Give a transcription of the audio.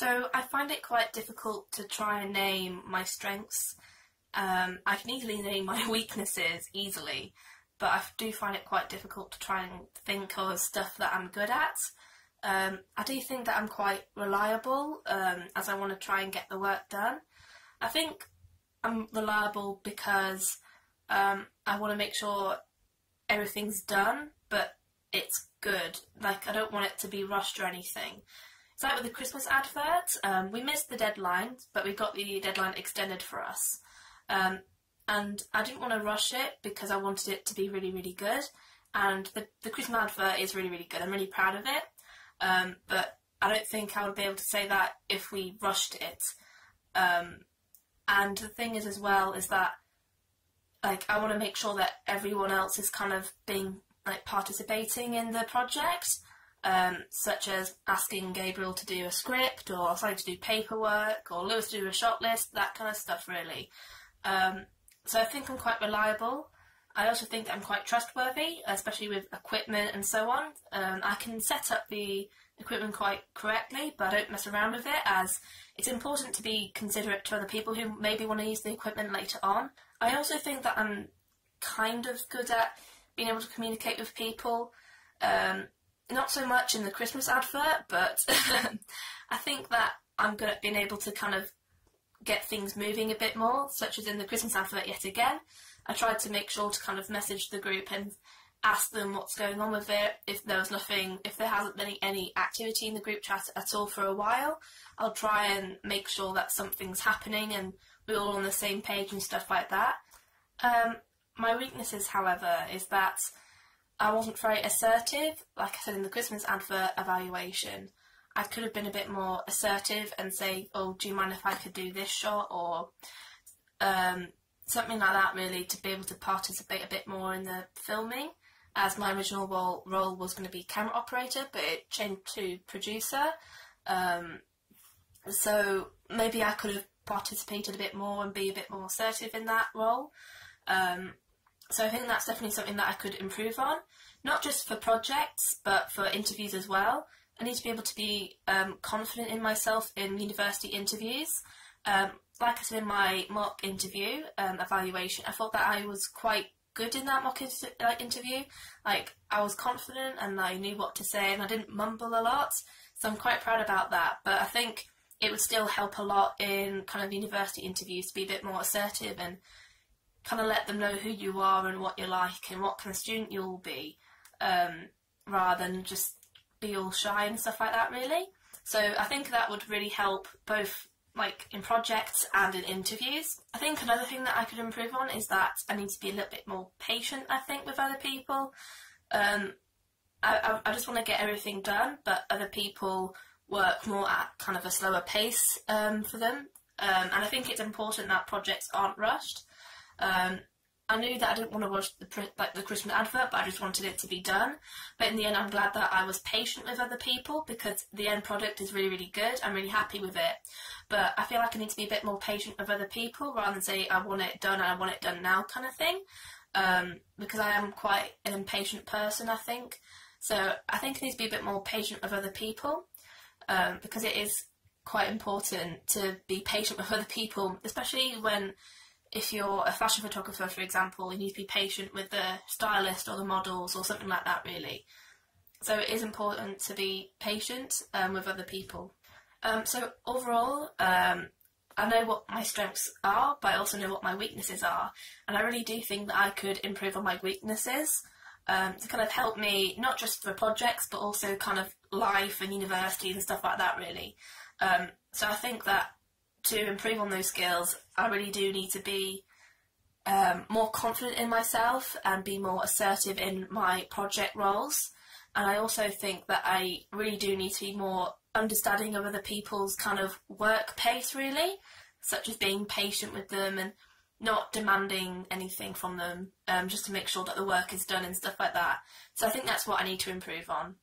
So I find it quite difficult to try and name my strengths. I can easily name my weaknesses easily, but I do find it quite difficult to try and think of stuff that I'm good at. I do think that I'm quite reliable, as I want to try and get the work done. I think I'm reliable because I want to make sure everything's done, but it's good. Like, I don't want it to be rushed or anything. It's like with the Christmas advert, we missed the deadline, but we got the deadline extended for us. And I didn't want to rush it because I wanted it to be really, really good. And the Christmas advert is really, really good. I'm really proud of it. But I don't think I would be able to say that if we rushed it. And the thing is as well is that, like, I want to make sure that everyone else is kind of being, like, participating in the project, such as asking Gabriel to do a script, or something to do paperwork, or Lewis to do a shot list, that kind of stuff, really. So I think I'm quite reliable. I also think I'm quite trustworthy, especially with equipment and so on. I can set up the equipment quite correctly, but I don't mess around with it, as it's important to be considerate to other people who maybe want to use the equipment later on. I also think that I'm kind of good at being able to communicate with people. Not so much in the Christmas advert, but I think that I'm good at being able to kind of get things moving a bit more, such as in the Christmas advert yet again. I tried to make sure to kind of message the group and ask them what's going on with it. If there hasn't been any activity in the group chat at all for a while, I'll try and make sure that something's happening and we're all on the same page and stuff like that. My weaknesses, however, is that I wasn't very assertive. Like I said in the Christmas advert evaluation, I could have been a bit more assertive and say, oh, do you mind if I could do this shot, or something like that, really, to be able to participate a bit more in the filming, as my original role was going to be camera operator, but it changed to producer. So maybe I could have participated a bit more and be a bit more assertive in that role. So I think that's definitely something that I could improve on, not just for projects, but for interviews as well. I need to be able to be confident in myself in university interviews. Like I said in my mock interview evaluation, I thought that I was quite good in that mock interview. Like, I was confident and I knew what to say and I didn't mumble a lot, so I'm quite proud about that. But I think it would still help a lot in kind of university interviews to be a bit more assertive and kind of let them know who you are and what you're like and what kind of student you'll be, rather than just be all shy and stuff like that, really. So I think that would really help both, like, in projects and in interviews. I think another thing that I could improve on is that I need to be a little bit more patient, I think, with other people. I just want to get everything done, but other people work more at kind of a slower pace for them. And I think it's important that projects aren't rushed. I knew that I didn't want to rush the Christmas advert, but I just wanted it to be done. But in the end, I'm glad that I was patient with other people, because the end product is really, really good. I'm really happy with it. But I feel like I need to be a bit more patient with other people, rather than say I want it done and I want it done now kind of thing. Because I am quite an impatient person, I think. So I think I need to be a bit more patient with other people, because it is quite important to be patient with other people, especially if you're a fashion photographer, for example. You need to be patient with the stylist or the models or something like that, really. So it is important to be patient with other people. So overall, I know what my strengths are, but I also know what my weaknesses are. And I really do think that I could improve on my weaknesses to kind of help me, not just for projects, but also kind of life and university and stuff like that, really. So I think that to improve on those skills, I really do need to be more confident in myself and be more assertive in my project roles. And I also think that I really do need to be more understanding of other people's kind of work pace, really, such as being patient with them and not demanding anything from them, just to make sure that the work is done and stuff like that. So I think that's what I need to improve on.